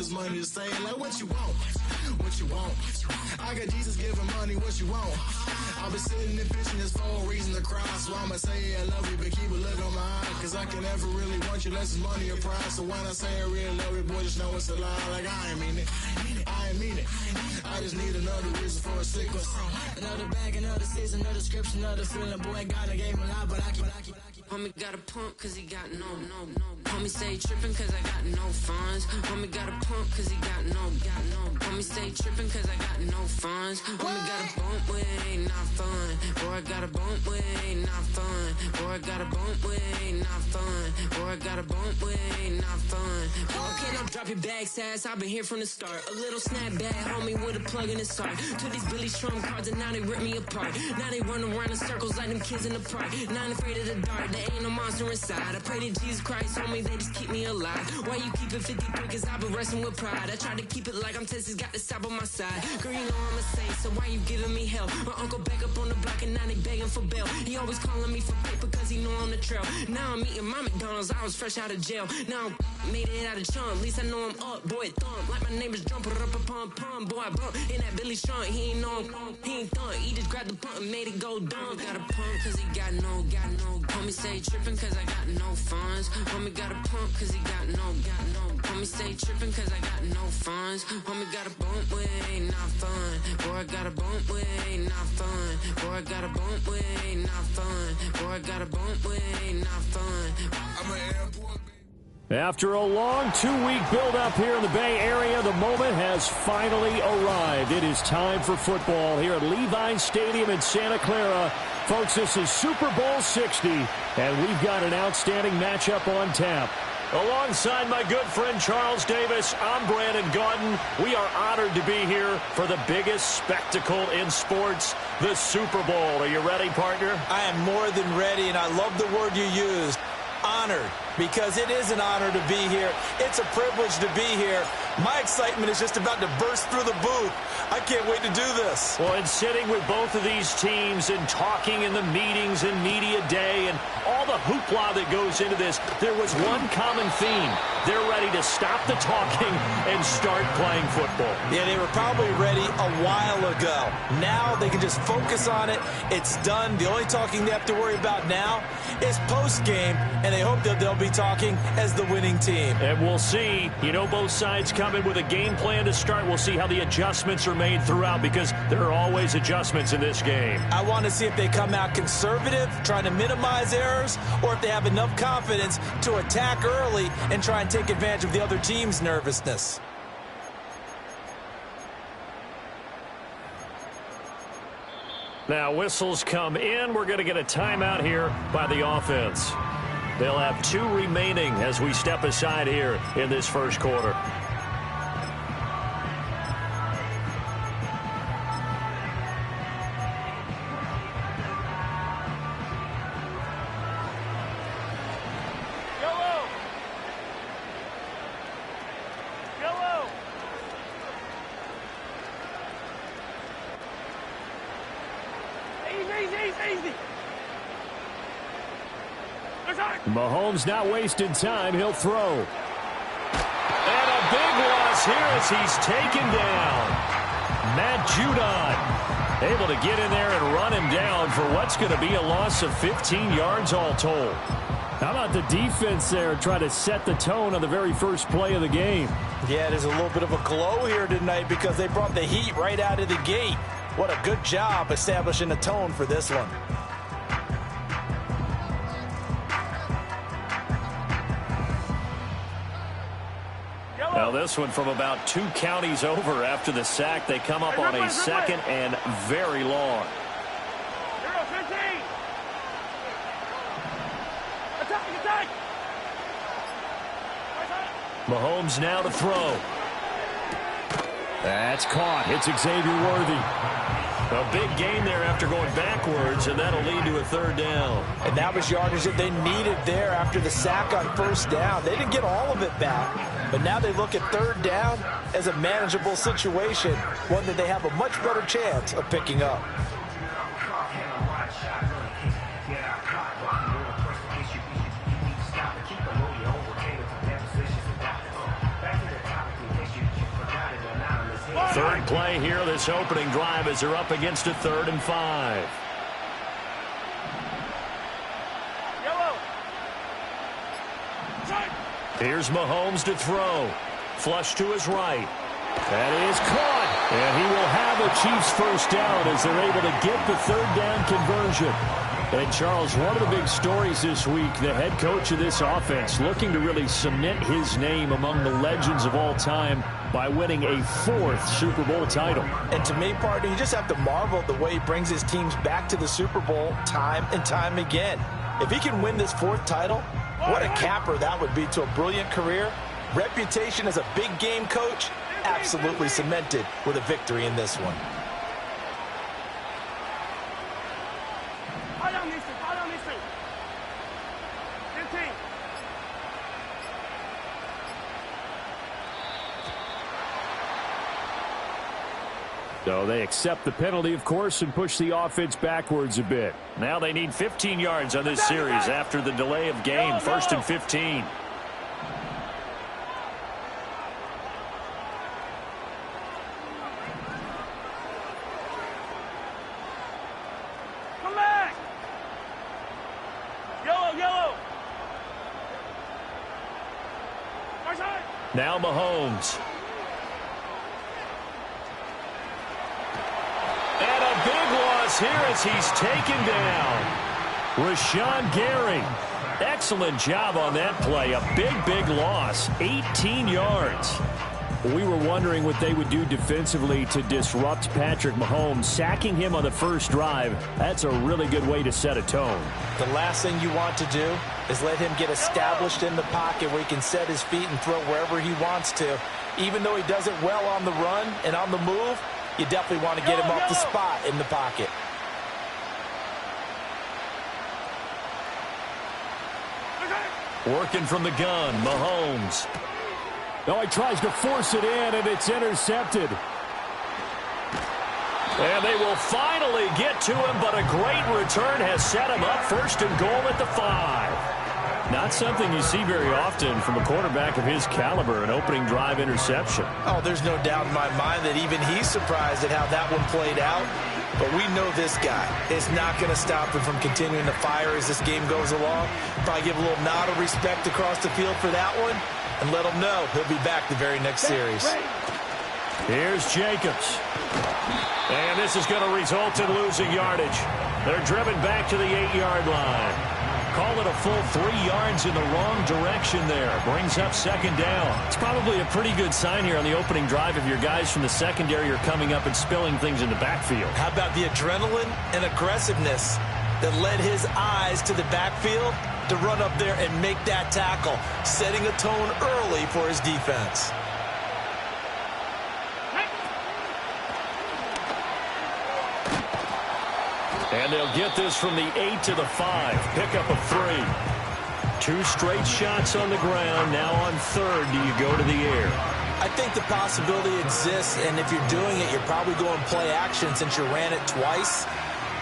this money to say, like, what you want? What you want? I got Jesus giving money, what you want? I've been sitting and pitching this for a reason to cry. So I'ma say I love you, but keep a look on my eye. Cause I can never really want you unless it's money or pride. So when I say I really love you, boy, just know it's a lie. Like I ain't mean it. I ain't mean it. I just need another reason for a sequence. Another bag, another season, another description, another feeling. Boy, God, I gave him a lot, but I keep. Homie got a pump cause he got no. Homie stay trippin' cause I got no funds. Homie got a pump cause he got no. Homie stay trippin' cause I got no funds. Homie got a bump with it ain't not fun. Boy, I got a bump with it ain't not fun. Boy, I got a bump with it ain't not fun. Boy, I got a bump with it ain't not fun. Okay, now drop your bag, sass. I've been here from the start. A little snapback, homie, with a plug in his heart. Took these Billy Strum cards and now they rip me apart. Now they run around in circles like them kids in the park. Not afraid of the dark. There ain't no monster inside. I pray to Jesus Christ, homie, they just keep me alive. Why you keep it 53? Cause I've been wrestling with pride. I try to keep it like I'm Texas, got the stop on my side. Girl, you know I'm a saint, so why you giving me hell? My uncle back up on the block and now they begging for bail. He always calling me for paper cause he know I'm the trail. Now I'm eating my McDonald's, I was fresh out of jail. Now I made it out of chunk, at least I know I'm up. Boy, thump, like my neighbors jump, pum. Boy, I bump in that Billy Strong, he ain't know him, he ain't thump. He just grabbed the pump and made it go dumb. Got a pump cause he got no. Homie stay trippin' cause I got no funds. Homie got a pump cause he got no. Homie stay trippin' cause I got no funds. Homie got a bump with it ain't not fun. Boy, I got a bump with it ain't not fun. Boy, I got a bump with it ain't not fun. Boy, I got a bump with it ain't not fun. I'm an airport. After a long 2-week build-up here in the Bay Area, the moment has finally arrived. It is time for football here at Levi Stadium in Santa Clara. Folks, this is Super Bowl 60, and we've got an outstanding matchup on tap. Alongside my good friend Charles Davis, I'm Brandon Gaudin. We are honored to be here for the biggest spectacle in sports, the Super Bowl. Are you ready, partner? I am more than ready, and I love the word you used. Honored, because it is an honor to be here. It's a privilege to be here. My excitement is just about to burst through the booth. I can't wait to do this. Well, and sitting with both of these teams and talking in the meetings and media day and all the hoopla that goes into this, there was one common theme. They're ready to stop the talking and start playing football. Yeah, they were probably ready a while ago. Now they can just focus on it. It's done. The only talking they have to worry about now is post-game, and they hope that they'll be talking as the winning team. And we'll see. You know, both sides come in with a game plan to start. We'll see how the adjustments are made throughout, because there are always adjustments in this game. I want to see if they come out conservative, trying to minimize errors, or if they have enough confidence to attack early and try and take advantage of the other team's nervousness. Now, whistles come in. We're going to get a timeout here by the offense. They'll have 2 remaining as we step aside here in this first quarter. Mahomes not wasting time. He'll throw. And a big loss here as he's taken down. Matt Judon able to get in there and run him down for what's going to be a loss of 15 yards all told. How about the defense there trying to set the tone on the very first play of the game? Yeah, there's a little bit of a glow here tonight because they brought the heat right out of the gate. What a good job establishing a tone for this one. Now this one from about 2 counties over after the sack. They come up on a second and very long. Mahomes now to throw. That's caught. It's Xavier Worthy. A big gain there after going backwards, and that'll lead to a 3rd down. And that was yardage that they needed there after the sack on 1st down. They didn't get all of it back, but now they look at 3rd down as a manageable situation, one that they have a much better chance of picking up. play here this opening drive as they're up against a 3rd and 5. Here's Mahomes to throw. Flush to his right. That is caught. And he will have a Chiefs first down as they're able to get the 3rd down conversion. And, Charles, one of the big stories this week, the head coach of this offense looking to really cement his name among the legends of all time by winning a 4th Super Bowl title. And to me, partner, you just have to marvel at the way he brings his teams back to the Super Bowl time and time again. If he can win this 4th title, what a capper that would be to a brilliant career. Reputation as a big game coach, absolutely cemented with a victory in this one. So they accept the penalty, of course, and push the offense backwards a bit. Now they need 15 yards on this series after the delay of game. 1st and 15. Come back! Yellow! Now Mahomes. And a big loss here as he's taken down. Rashawn Gary. Excellent job on that play. A big loss. 18 yards. We were wondering what they would do defensively to disrupt Patrick Mahomes. Sacking him on the first drive, that's a really good way to set a tone. The last thing you want to do is let him get established in the pocket where he can set his feet and throw wherever he wants to. Even though he does it well on the run and on the move, you definitely want to get him off the spot in the pocket. Working from the gun, Mahomes. No, he tries to force it in, and it's intercepted. And they will finally get to him, but a great return has set him up 1st and goal at the 5. Not something you see very often from a quarterback of his caliber, an opening drive interception. Oh, there's no doubt in my mind that even he's surprised at how that one played out. But we know this guy is not going to stop him from continuing to fire as this game goes along. Probably give a little nod of respect across the field for that one and let him know he'll be back the very next series. Here's Jacobs. And this is going to result in losing yardage. They're driven back to the 8-yard line. Call it a full 3 yards in the wrong direction there. Brings up 2nd down. It's probably a pretty good sign here on the opening drive if your guys from the secondary are coming up and spilling things in the backfield. How about the adrenaline and aggressiveness that led his eyes to the backfield to run up there and make that tackle, setting a tone early for his defense. And they'll get this from the 8 to the 5. Pick up a 3. 2 straight shots on the ground. Now on 3rd, do you go to the air? I think the possibility exists, and if you're doing it, you're probably going play action since you ran it twice.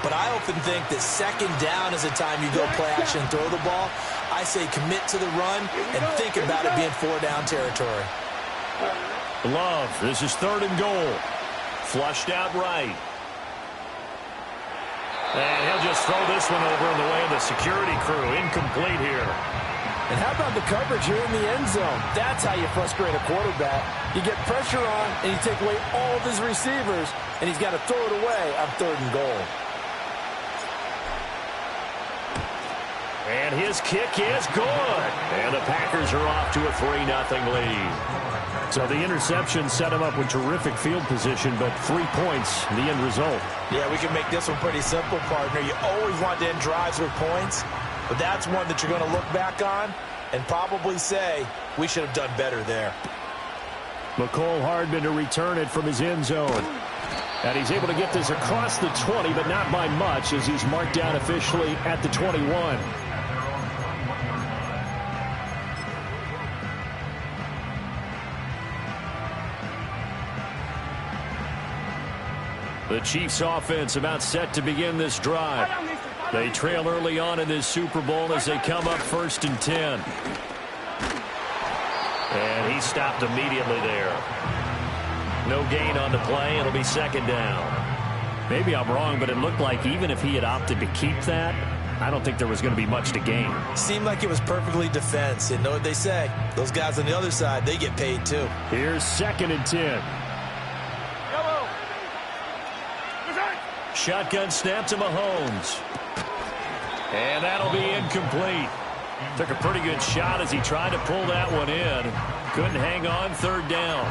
But I often think that 2nd down is the time you go play action and throw the ball. I say commit to the run and think about it being 4-down territory. Love, this is 3rd and goal. Flushed out right. And he'll just throw this one over in the way of the security crew. Incomplete here. And how about the coverage here in the end zone? That's how you frustrate a quarterback. You get pressure on, and you take away all of his receivers, and he's got to throw it away on 3rd and goal. And his kick is good. And the Packers are off to a 3-0 lead. So the interception set him up with terrific field position, but 3 points, the end result. Yeah, we can make this one pretty simple, partner. You always want to end drives with points, but that's one that you're going to look back on and probably say, we should have done better there. Mecole Hardman to return it from his end zone. And he's able to get this across the 20, but not by much, as he's marked down officially at the 21. The Chiefs offense about set to begin this drive. They trail early on in this Super Bowl as they come up 1st and 10. And he stopped immediately there. No gain on the play. It'll be second down. Maybe I'm wrong, but it looked like even if he had opted to keep that, I don't think there was going to be much to gain. Seemed like it was perfectly defense. You know what they say. Those guys on the other side, they get paid too. Here's 2nd and 10. Shotgun snap to Mahomes. And that'll be incomplete. Took a pretty good shot as he tried to pull that one in. Couldn't hang on, 3rd down.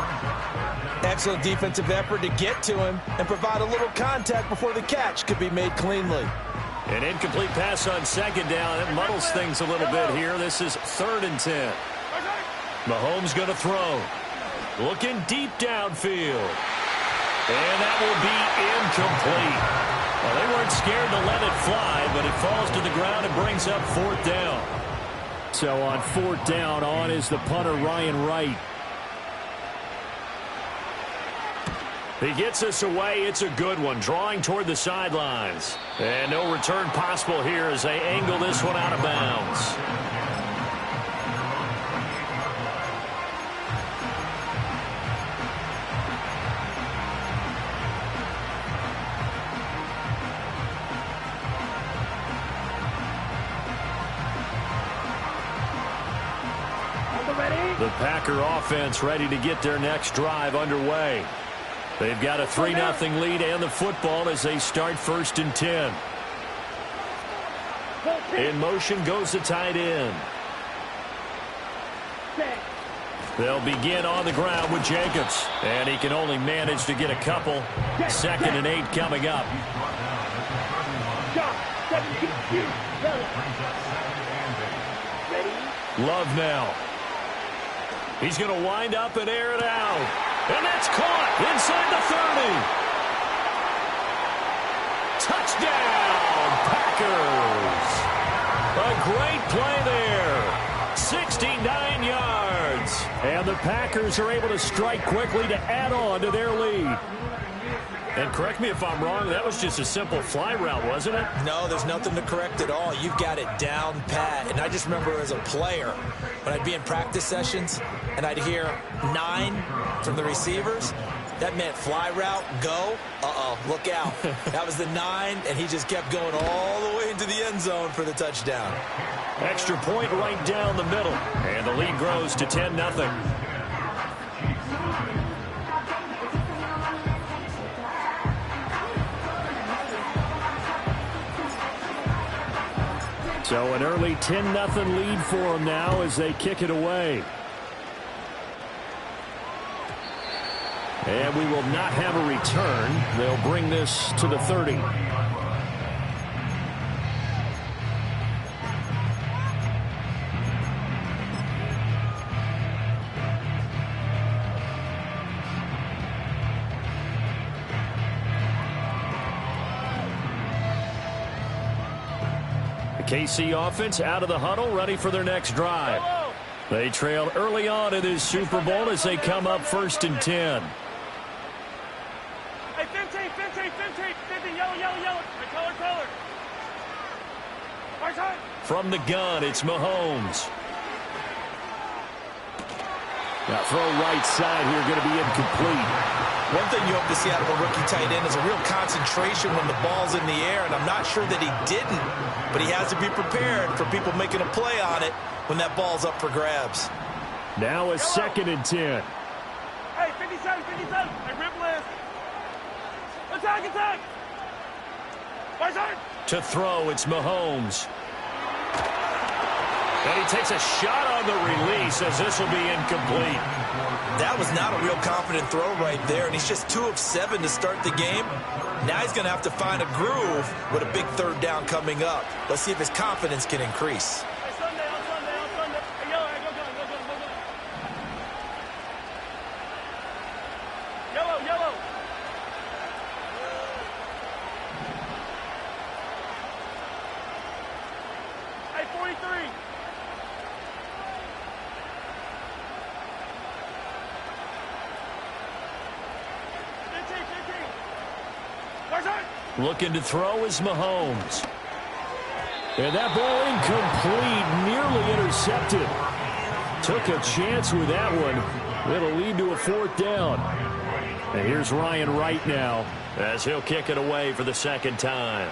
Excellent defensive effort to get to him and provide a little contact before the catch could be made cleanly. An incomplete pass on 2nd down. It muddles things a little bit here. This is 3rd and 10. Mahomes going to throw. Looking deep downfield. And that will be incomplete. Well, they weren't scared to let it fly, but it falls to the ground and brings up 4th down. So on 4th down, on is the punter, Ryan Wright. He gets us away. It's a good one, drawing toward the sidelines. And no return possible here as they angle this one out of bounds. The Packer offense ready to get their next drive underway. They've got a 3-0 lead and the football as they start 1st and 10. In motion goes the tight end. They'll begin on the ground with Jacobs. And he can only manage to get a couple. 2nd and 8 coming up. Love now. He's going to wind up and air it out. And that's caught inside the 30. Touchdown, Packers. A great play there. 69 yards. And the Packers are able to strike quickly to add on to their lead. And correct me if I'm wrong, that was just a simple fly route, wasn't it? No, there's nothing to correct at all. You've got it down pat. And I just remember as a player, when I'd be in practice sessions and I'd hear 9 from the receivers, that meant fly route, go. Uh-oh, look out. That was the 9, and he just kept going all the way into the end zone for the touchdown. Extra point right down the middle. And the lead grows to 10-0. So an early 10-0 lead for them now as they kick it away. And we will not have a return. They'll bring this to the 30. KC offense out of the huddle, ready for their next drive. They trail early on in this Super Bowl as they come up 1st and 10. Hey, 15, yellow. Color. From the gun, it's Mahomes. Now throw right side here, going to be incomplete. One thing you hope to see out of a rookie tight end is a real concentration when the ball's in the air, and I'm not sure that he didn't, but he has to be prepared for people making a play on it when that ball's up for grabs. Now a 2nd and 10. Hey, 57. Hey, rip list. Attack. Right side. To throw, it's Mahomes. And he takes a shot on the release as this will be incomplete. That was not a real confident throw right there, and he's just 2 of 7 to start the game. Now he's going to have to find a groove with a big 3rd down coming up. Let's see if his confidence can increase. Hey, Sunday. Hey, yellow, go. Yellow. Hey, 43. Looking to throw is Mahomes. And that ball incomplete, nearly intercepted. Took a chance with that one. It'll lead to a 4th down. And here's Ryan Wright now as he'll kick it away for the 2nd time.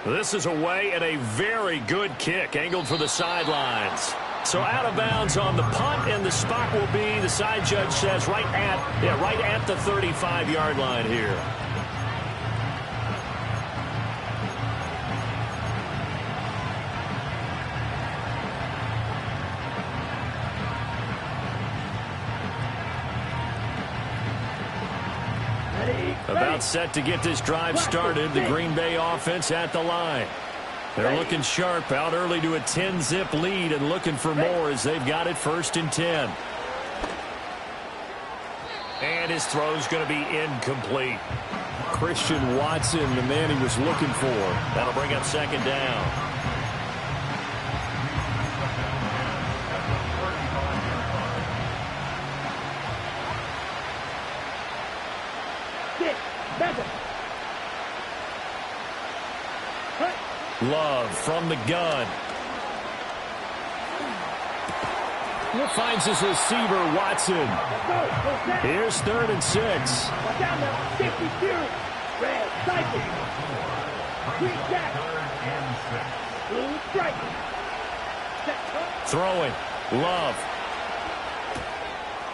This is away and a very good kick angled for the sidelines. So out of bounds on the punt, and the spot will be, the side judge says, right at the 35-yard line here. About set to get this drive started. The Green Bay offense at the line. They're looking sharp, out early to a 10-zip lead and looking for more as they've got it 1st and 10. And his throw's going to be incomplete. Christian Watson, the man he was looking for. That'll bring up 2nd down. Love from the gun. He finds his receiver, Watson. Here's 3rd and 6. Throwing. Love.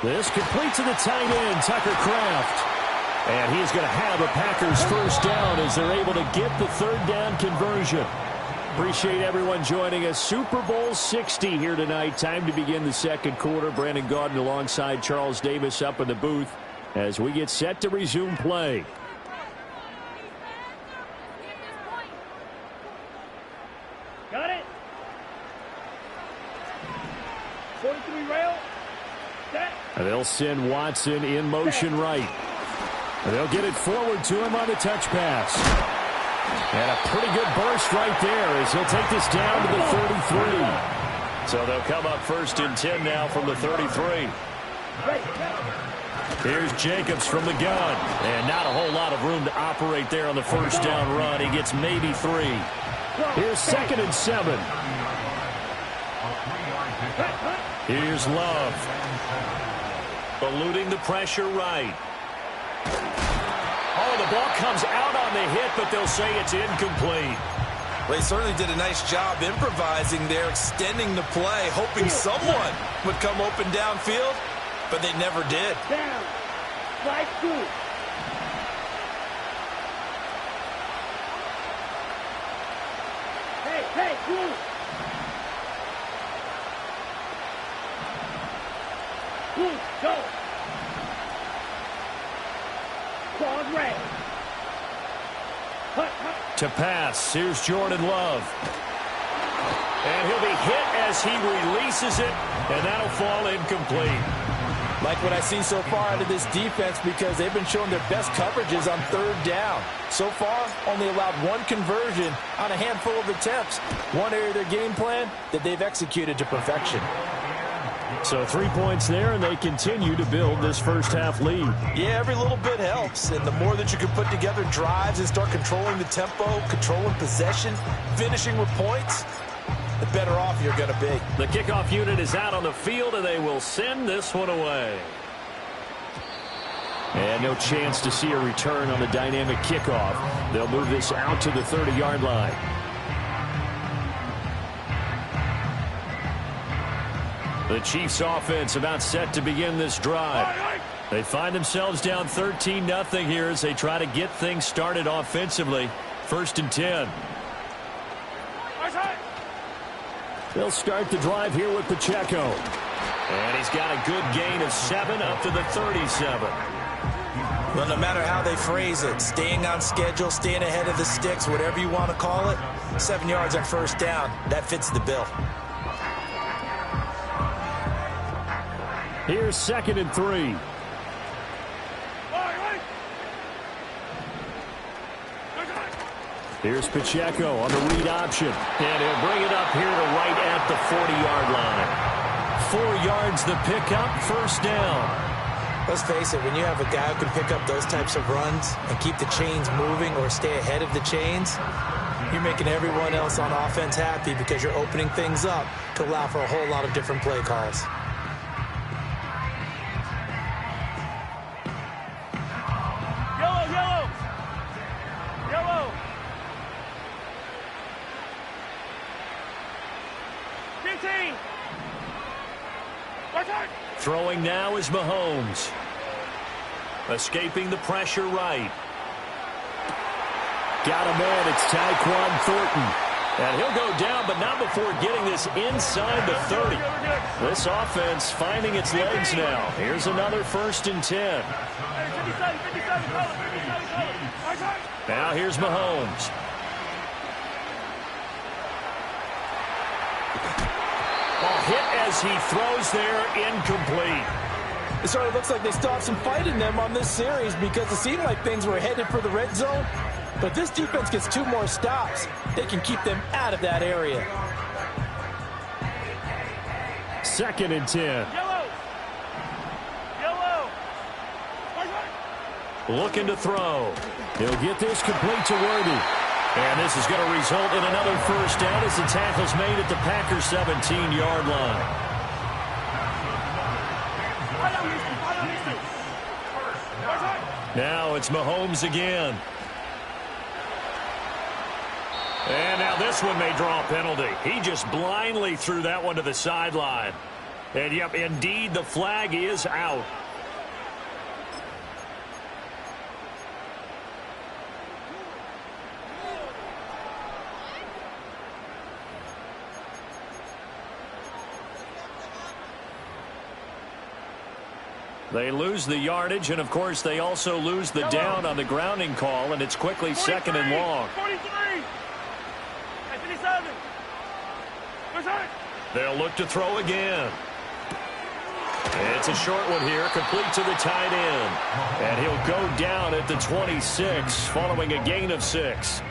This complete to the tight end, Tucker Kraft. And he's going to have a Packers 1st down as they're able to get the 3rd down conversion. Appreciate everyone joining us. Super Bowl 60 here tonight. Time to begin the 2nd quarter. Brandon Gaudin alongside Charles Davis up in the booth as we get set to resume play. Got it. 43 rail. Set. And they'll send Watson in motion right. And they'll get it forward to him on the touch pass. And a pretty good burst right there as he'll take this down to the 33. So they'll come up 1st and 10 now from the 33. Here's Jacobs from the gun. And not a whole lot of room to operate there on the 1st down run. He gets maybe 3. Here's 2nd and 7. Here's Love. Eluding the pressure right. Oh, the ball comes out on the hit, but they'll say it's incomplete. Well, he certainly did a nice job improvising there, extending the play, hoping someone would come open downfield, but they never did. Down. Slide 2. Hey, move. Move, go. Quad red. To pass, here's Jordan Love. And he'll be hit as he releases it, and that'll fall incomplete. Like what I've seen so far out of this defense, because they've been showing their best coverages on 3rd down. So far, only allowed 1 conversion on a handful of attempts. One area of their game plan that they've executed to perfection. So 3 points there, and they continue to build this 1st half lead. Yeah, every little bit helps, and the more that you can put together drives and start controlling the tempo, controlling possession, finishing with points, the better off you're going to be. The kickoff unit is out on the field, and they will send this one away. And no chance to see a return on the dynamic kickoff. They'll move this out to the 30-yard line. The Chiefs offense about set to begin this drive. They find themselves down 13-0 here as they try to get things started offensively. 1st and 10. They'll start the drive here with Pacheco. And he's got a good gain of 7 up to the 37. Well, no matter how they phrase it, staying on schedule, staying ahead of the sticks, whatever you want to call it, 7 yards on 1st down, that fits the bill. Here's 2nd and 3. Here's Pacheco on the read option. And he'll bring it up here to right at the 40-yard line. 4 yards the pickup, first down. Let's face it, when you have a guy who can pick up those types of runs and keep the chains moving or stay ahead of the chains, you're making everyone else on offense happy because you're opening things up to allow for a whole lot of different play calls. Yellow. 15. Throwing now is Mahomes. Escaping the pressure right. Got a man, it's Tyquan Thornton. And he'll go down, but not before getting this inside the 30. This offense finding its legs now. Here's another 1st and 10. Now here's Mahomes. Ball hit as he throws there, incomplete. It sort of looks like they still have some fight in them on this series because it seemed like things were headed for the red zone. But this defense gets 2 more stops. They can keep them out of that area. 2nd and 10. Looking to throw. He'll get this complete to Worthy. And this is going to result in another first down as the tackle's made at the Packers' 17-yard line. Now it's Mahomes again. And now this one may draw a penalty. He just blindly threw that one to the sideline. And, yep, indeed, the flag is out. They lose the yardage, and, of course, they also lose the down on the grounding call, and it's quickly 2nd and long. 43. 57. They'll look to throw again. It's a short one here, complete to the tight end. And he'll go down at the 26, following a gain of 6.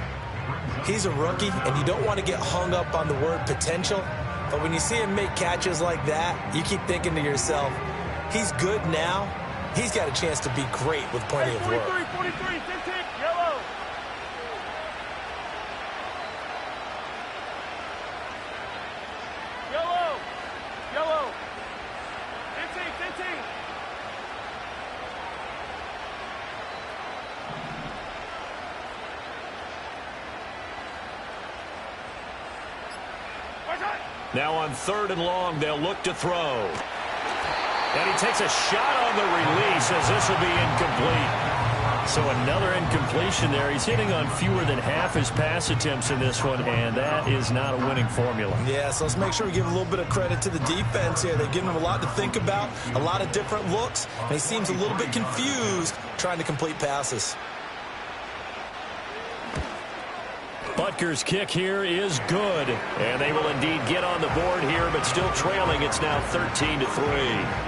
He's a rookie, and you don't want to get hung up on the word potential. But when you see him make catches like that, you keep thinking to yourself, he's good now. He's got a chance to be great with plenty of work. 43, 15, yellow. Yellow. 15. Now on 3rd and long, they'll look to throw. And he takes a shot on the release as this will be incomplete. So another incompletion there. He's hitting on fewer than half his pass attempts in this one, and that is not a winning formula. Yeah, so let's make sure we give a little bit of credit to the defense here. They've given him a lot to think about, a lot of different looks, and he seems a little bit confused trying to complete passes. Butker's kick here is good, and they will indeed get on the board here, but still trailing. It's now 13-3.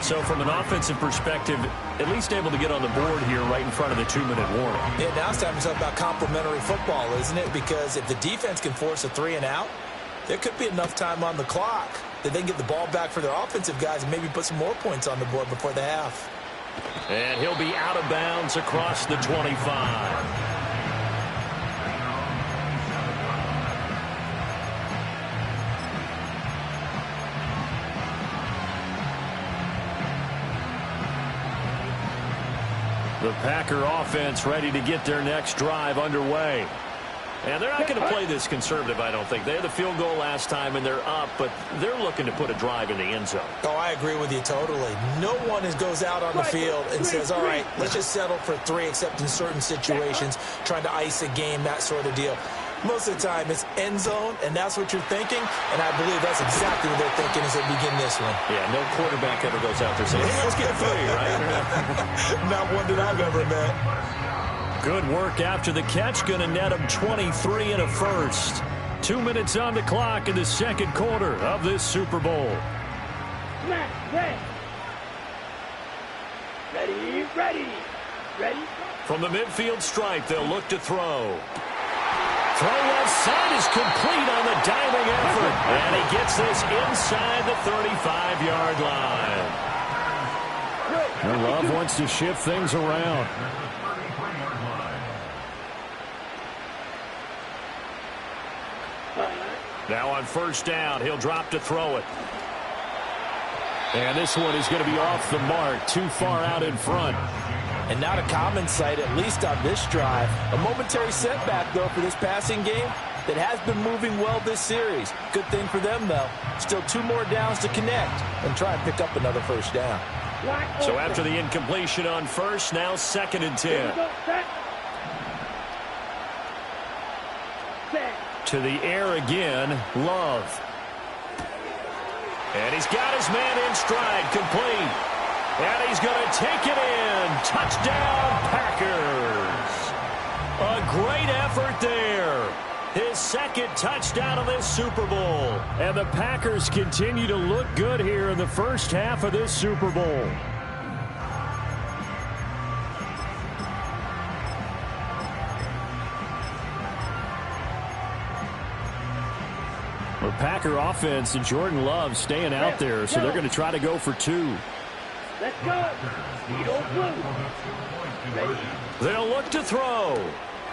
So from an offensive perspective, at least able to get on the board here right in front of the 2-minute warning. Yeah, now it's time to talk about complementary football, isn't it? Because if the defense can force a 3 and out, there could be enough time on the clock that they can get the ball back for their offensive guys and maybe put some more points on the board before the half. And he'll be out of bounds across the 25. The Packer offense ready to get their next drive underway. And they're not going to play this conservative, I don't think. They had the field goal last time, and they're up, but they're looking to put a drive in the end zone. Oh, I agree with you totally. No one goes out on the field and says, all right, let's just settle for 3, except in certain situations, trying to ice a game, that sort of deal. Most of the time, it's end zone, and that's what you're thinking, and I believe that's exactly what they're thinking as they begin this one. Yeah, no quarterback ever goes out there saying, hey, let's get 3, right? Not one that I've ever met. Good work after the catch. Going to net him 23 and a first. 2 minutes on the clock in the second quarter of this Super Bowl. Ready. From the midfield stripe, they'll look to throw. is complete on the diving effort. And he gets this inside the 35-yard line. And Love wants to shift things around. Now on first down, he'll drop to throw it. And this one is going to be off the mark, too far out in front. And not a common sight, at least on this drive. A momentary setback, though, for this passing game that has been moving well this series. Good thing for them, though. Still 2 more downs to connect and try and pick up another first down. So after the incompletion on first, now 2nd and 10. To the air again, Love. And he's got his man in stride, complete. And he's going to take it in. Touchdown, Packers. A great effort there. His 2nd touchdown of this Super Bowl. And the Packers continue to look good here in the first half of this Super Bowl. The Packer offense and Jordan Love staying out there, so they're going to try to go for 2. Let's go. They'll look to throw.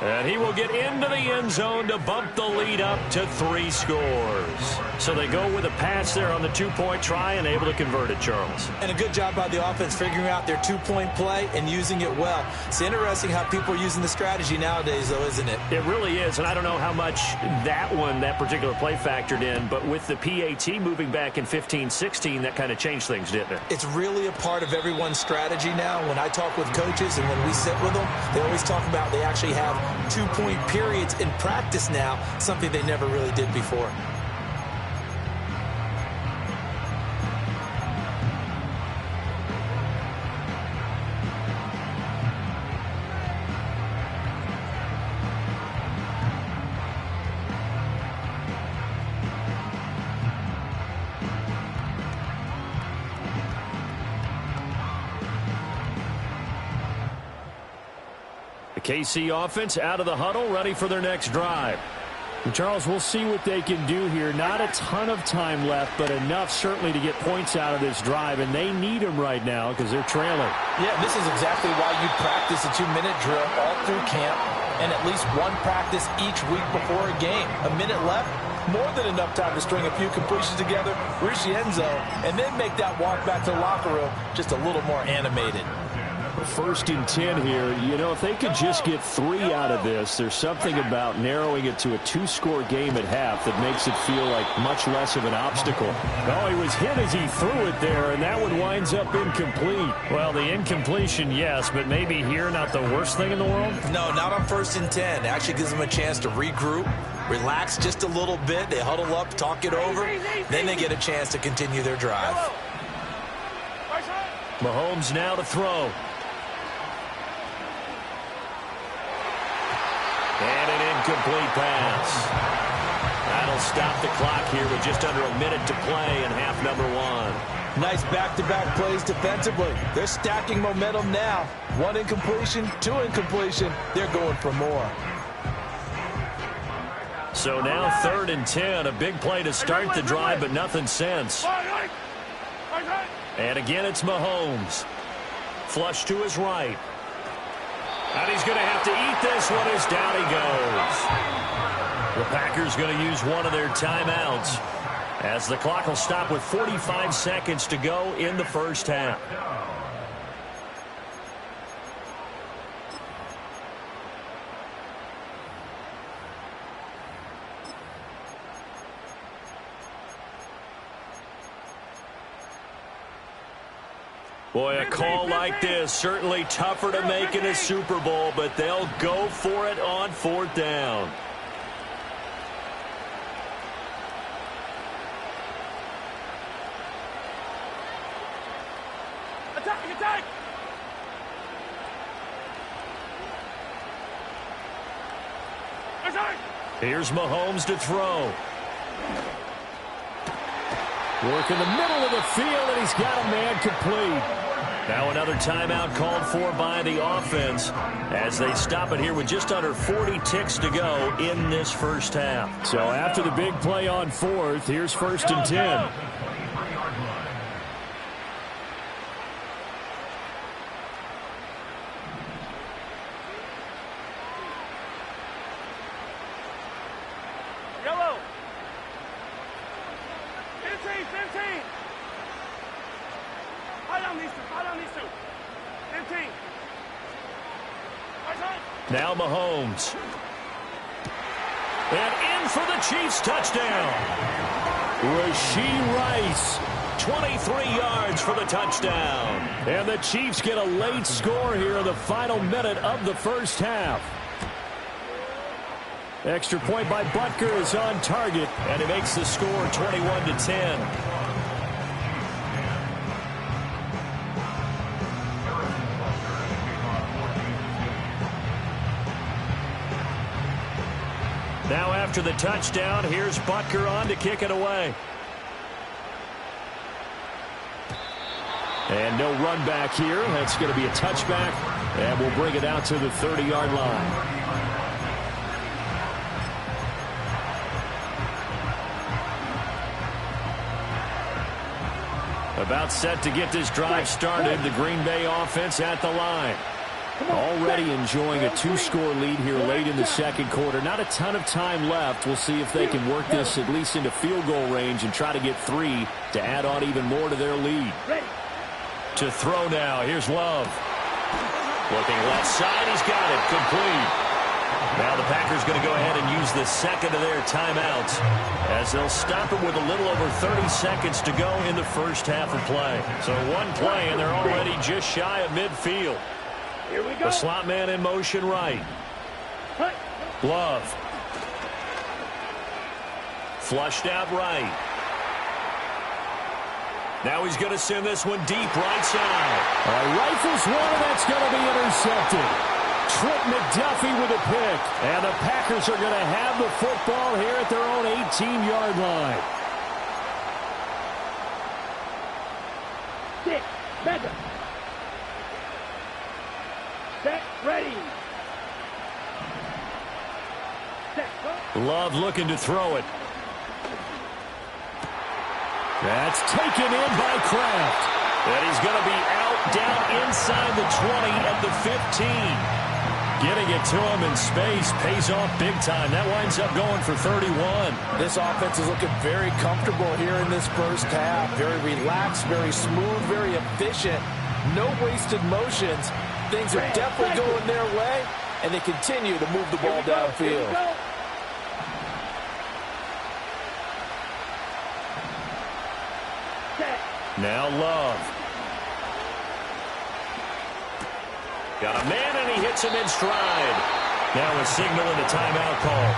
And he will get into the end zone to bump the lead up to 3 scores. So they go with a pass there on the 2-point try and able to convert it, Charles. And a good job by the offense figuring out their 2-point play and using it well. It's interesting how people are using the strategy nowadays, though, isn't it? It really is, and I don't know how much that particular play factored in, but with the PAT moving back in 15-16, that kind of changed things, didn't it? It's really a part of everyone's strategy now. When I talk with coaches and when we sit with them, they always talk about they actually have 2-point periods in practice now, something they never really did before. KC offense out of the huddle, ready for their next drive. And Charles, we'll see what they can do here. Not a ton of time left, but enough certainly to get points out of this drive, and they need them right now because they're trailing. Yeah, this is exactly why you practice a 2-minute drill all through camp and at least one practice each week before a game. A minute left, more than enough time to string a few completions together, reach the end zone, and then make that walk back to the locker room just a little more animated. 1st and 10 here. You know, if they could just get 3 out of this, there's something about narrowing it to a 2-score game at half that makes it feel like much less of an obstacle. Oh, he was hit as he threw it there, and that one winds up incomplete. Well, the incompletion, yes, but maybe here not the worst thing in the world? No, not on 1st and 10. It actually gives them a chance to regroup, relax just a little bit. They huddle up, talk it over, then they get a chance to continue their drive. Mahomes now to throw. And an incomplete pass. That'll stop the clock here with just under a minute to play in half number 1. Nice back-to-back plays defensively. They're stacking momentum now. 1 incompletion, 2 incompletion. They're going for more. So now 3rd and 10. A big play to start the drive, but nothing since. And again, it's Mahomes. Flush to his right. And he's going to have to eat this one as down he goes. The Packers going to use one of their timeouts as the clock will stop with 45 seconds to go in the first half. Boy, a call like this, certainly tougher to make in a Super Bowl, but they'll go for it on 4th down. Attack, attack! Attack! Here's Mahomes to throw. Work in the middle of the field, and he's got a man complete. Now another timeout called for by the offense as they stop it here with just under 40 ticks to go in this first half. So after the big play on fourth, here's 1st and 10. Yellow. 15. Fight on these two. 15. Now Mahomes. And in for the Chiefs touchdown. Rashee Rice, 23 yards for the touchdown. And the Chiefs get a late score here in the final minute of the first half. Extra point by Butker is on target, and it makes the score 21-10. Now after the touchdown, here's Butker on to kick it away. And no run back here. That's going to be a touchback, and we'll bring it out to the 30-yard line. About set to get this drive started. The Green Bay offense at the line. Already enjoying a 2-score lead here late in the second quarter. Not a ton of time left. We'll see if they can work this at least into field goal range and try to get 3 to add on even more to their lead. To throw now. Here's Love. Looking left side. He's got it. Complete. Now the Packers going to go ahead and use the second of their timeouts as they'll stop it with a little over 30 seconds to go in the first half of play. So one play, and they're already just shy of midfield. Here we go. The slot man in motion right. Love. Flushed out right. Now he's going to send this one deep right side. Rifles one, and that's going to be intercepted. Trent McDuffie with a pick. And the Packers are going to have the football here at their own 18-yard line. Six. Mega. Set. Ready. Set. Go. Love looking to throw it. That's taken in by Kraft. And he's going to be out down inside the 20 at the 15. Getting it to him in space pays off big time. That winds up going for 31. This offense is looking very comfortable here in this first half. Very relaxed, very smooth, very efficient. No wasted motions. Things are definitely going their way, and they continue to move the ball downfield. Now Love. Got a man, and he hits him in stride. Now a signal and a timeout call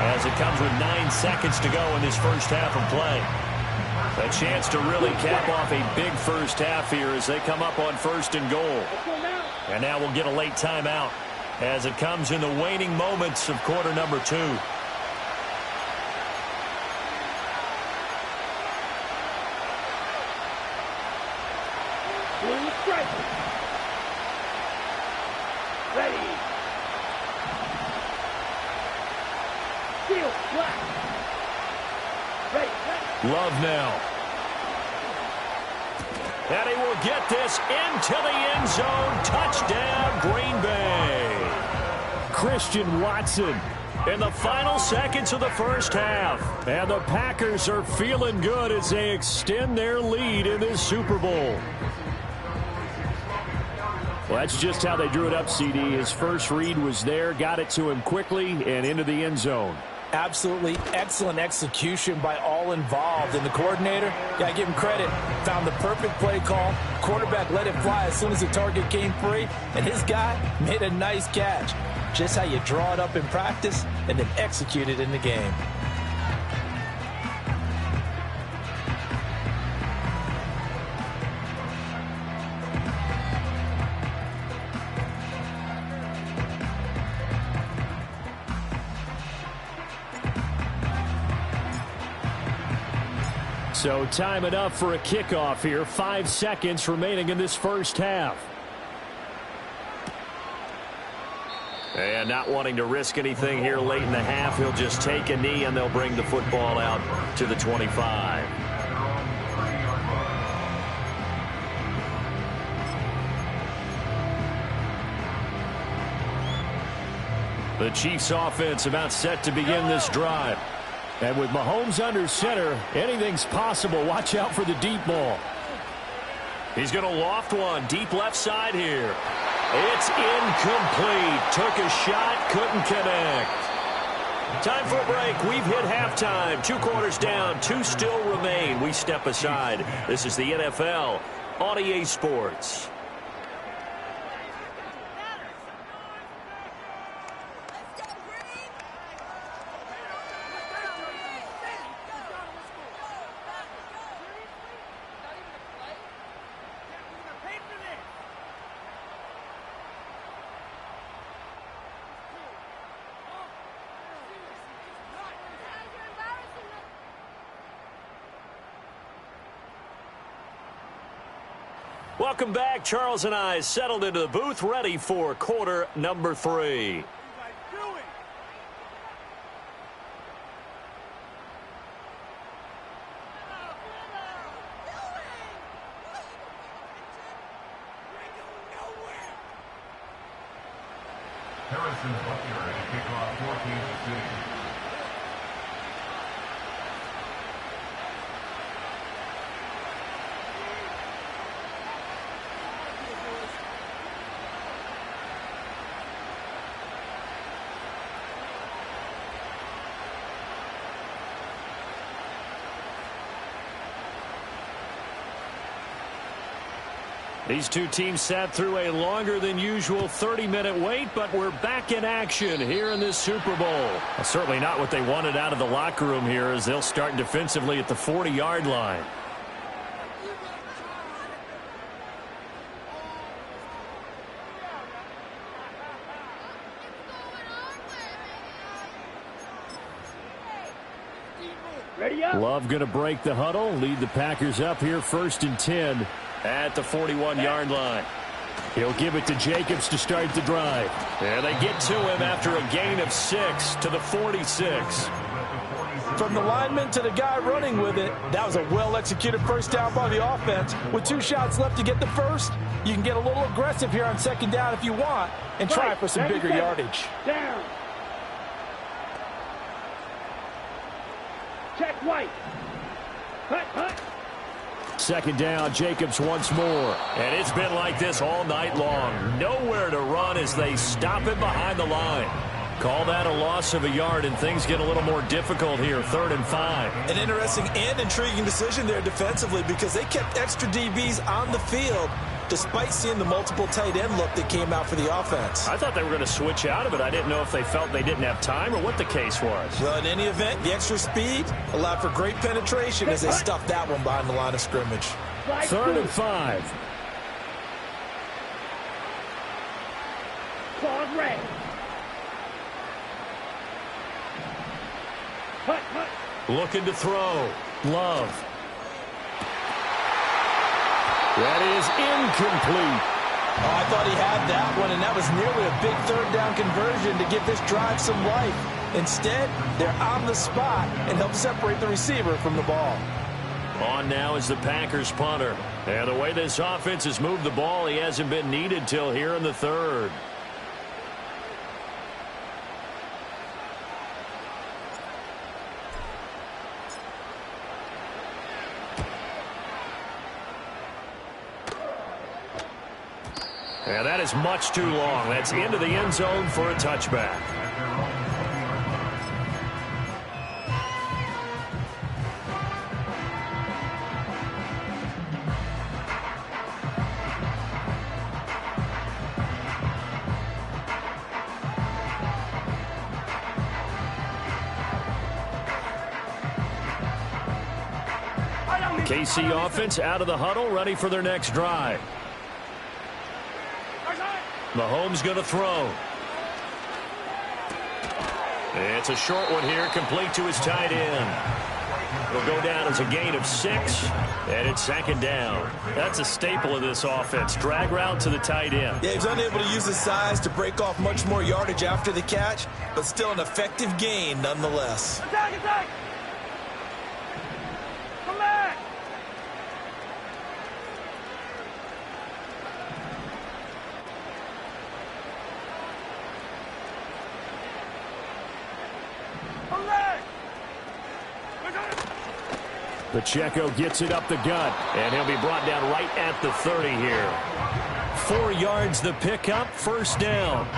as it comes with 9 seconds to go in this first half of play. A chance to really cap off a big first half here as they come up on 1st and goal. And now we'll get a late timeout as it comes in the waning moments of quarter number 2. Love now. And he will get this into the end zone. Touchdown, Green Bay. Christian Watson in the final seconds of the first half. And the Packers are feeling good as they extend their lead in this Super Bowl. Well, that's just how they drew it up, CD. His first read was there, got it to him quickly, and into the end zone. Absolutely excellent execution by all involved. And the coordinator, got to give him credit, found the perfect play call. Quarterback let it fly as soon as the target came free. And his guy made a nice catch. Just how you draw it up in practice and then execute it in the game. So time enough for a kickoff here. 5 seconds remaining in this first half. And not wanting to risk anything here late in the half, he'll just take a knee and they'll bring the football out to the 25. The Chiefs offense about set to begin this drive. And with Mahomes under center, anything's possible. Watch out for the deep ball. He's going to loft one deep left side here. It's incomplete. Took a shot, couldn't connect. Time for a break. We've hit halftime. 2 quarters down, 2 still remain. We step aside. This is the NFL on EA Sports. Welcome back. Charles and I settled into the booth, ready for quarter number 3. Harrison Butker to kick off for Kansas City. These two teams sat through a longer than usual 30-minute wait, but we're back in action here in this Super Bowl. Well, certainly not what they wanted out of the locker room here, as they'll start defensively at the 40-yard line. Ready up. Love going to break the huddle, lead the Packers up here 1st and 10 at the 41-yard line. He'll give it to Jacobs to start the drive. And they get to him after a gain of 6 to the 46. From the lineman to the guy running with it, that was a well-executed first down by the offense. With 2 shots left to get the first, you can get a little aggressive here on 2nd down if you want and try for some bigger yardage. Down. Check white. Hut. 2nd down, Jacobs once more. And it's been like this all night long. Nowhere to run as they stop him behind the line. Call that a loss of a yard, and things get a little more difficult here, 3rd and 5. An interesting and intriguing decision there defensively, because they kept extra DBs on the field despite seeing the multiple tight end look that came out for the offense. I thought they were going to switch out of it. I didn't know if they felt they didn't have time or what the case was. Well, in any event, the extra speed allowed for great penetration as they stuffed that one behind the line of scrimmage. 3rd and 5. Claws red. Hut. Looking to throw. Love. That is incomplete. Oh, I thought he had that one, and that was nearly a big 3rd down conversion to give this drive some life. Instead, they're on the spot and help separate the receiver from the ball. On now is the Packers punter. And the way this offense has moved the ball, he hasn't been needed till here in the 3rd. And that is much too long. That's into the end zone for a touchback. KC offense out of the huddle, ready for their next drive. Mahomes going to throw. It's a short one here, complete to his tight end. It'll go down as a gain of 6, and it's second down. That's a staple of this offense. Drag route to the tight end. Yeah, he's unable to use his size to break off much more yardage after the catch, but still an effective gain nonetheless. Attack, attack! Come back! Come back! Pacheco gets it up the gut, and he'll be brought down right at the 30 here. 4 yards the pickup, first down.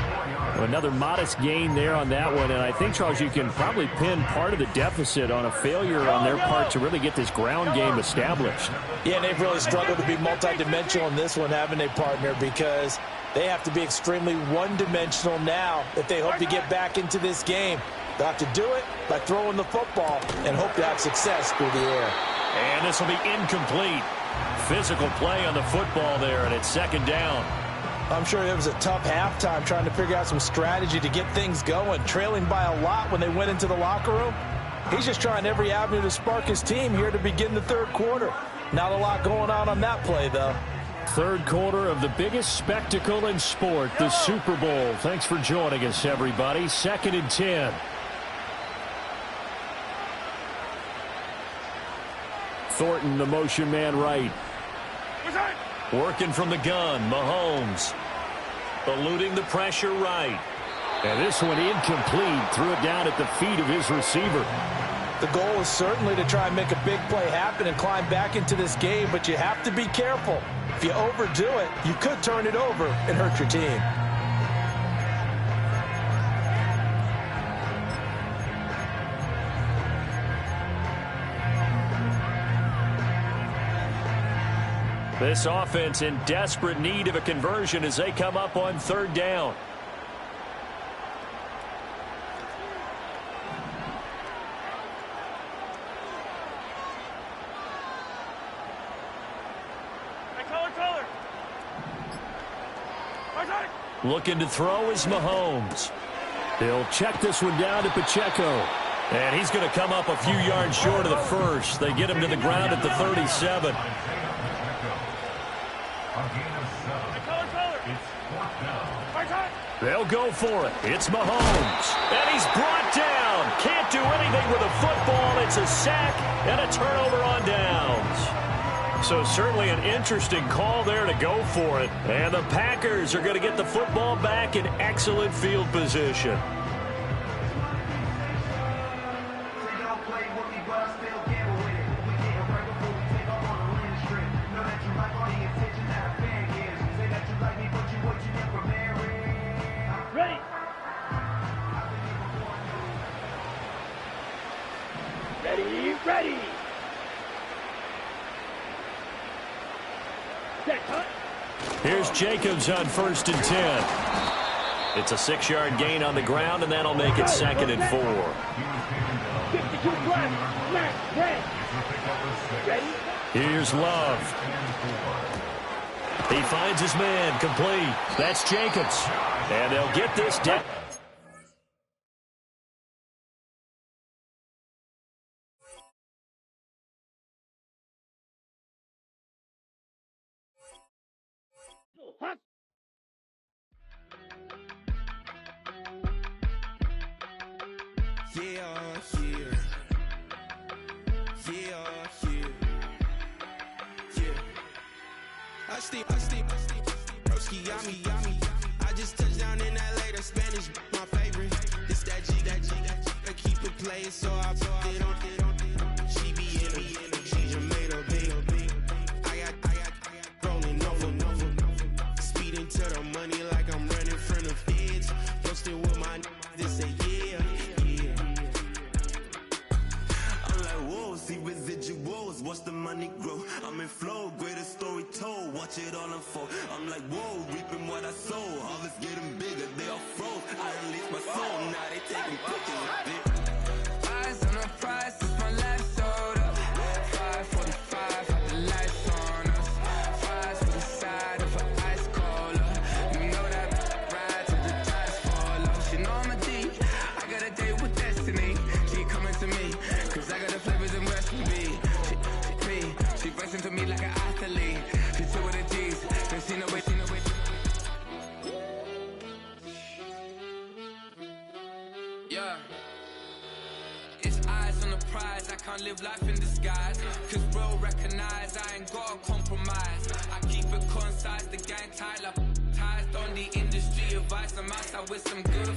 Another modest gain there on that one, and I think, Charles, you can probably pin part of the deficit on a failure on their part to really get this ground game established. Yeah, and they've really struggled to be multidimensional in this one, haven't they, partner? Because they have to be extremely one-dimensional now if they hope to get back into this game. They'll have to do it by throwing the football and hope to have success through the air. And this will be incomplete. Physical play on the football there, and it's second down. I'm sure it was a tough halftime trying to figure out some strategy to get things going, trailing by a lot when they went into the locker room. He's just trying every avenue to spark his team here to begin the third quarter. Not a lot going on that play, though. Third quarter of the biggest spectacle in sport, the Super Bowl. Thanks for joining us, everybody. 2nd and 10. Thornton, the motion man right. Working from the gun, Mahomes. Eluding the pressure right. And this one incomplete. Threw it down at the feet of his receiver. The goal is certainly to try and make a big play happen and climb back into this game, but you have to be careful. If you overdo it, you could turn it over and hurt your team. This offense in desperate need of a conversion as they come up on 3rd down. Looking to throw is Mahomes. They'll check this one down to Pacheco. And he's going to come up a few yards short of the first. They get him to the ground at the 37. They'll go for it. It's Mahomes. And he's brought down. Can't do anything with a football. It's a sack and a turnover on downs. So certainly an interesting call there to go for it. And the Packers are going to get the football back in excellent field position. Ready. Here's Jacobs on 1st and 10. It's a 6-yard gain on the ground, and that'll make it 2nd and 4. 52 left. Ready? Here's Love. He finds his man, complete. That's Jacobs. And they'll get this down. I just touched down in LA, the Spanish, my favorite. This that G, I keep it playing, so I put it on. She be in it, she just made a big. I got rolling over, speeding to the money like I'm running from the feds. Posting with my they say yeah. I'm like, whoa, see residuals, watch the money grow. I'm in flow, greatest story told, watch it all unfold. I'm like, whoa, reaping what I sow. Harvest getting bigger, they all froze. I release my soul, now they taking pictures of it. Eyes on the prize. prize. I can't live life in disguise. Cause bro recognize I ain't gotta compromise. I keep it concise, the gang tied up. Ties on the industry advice. I'm outside with some good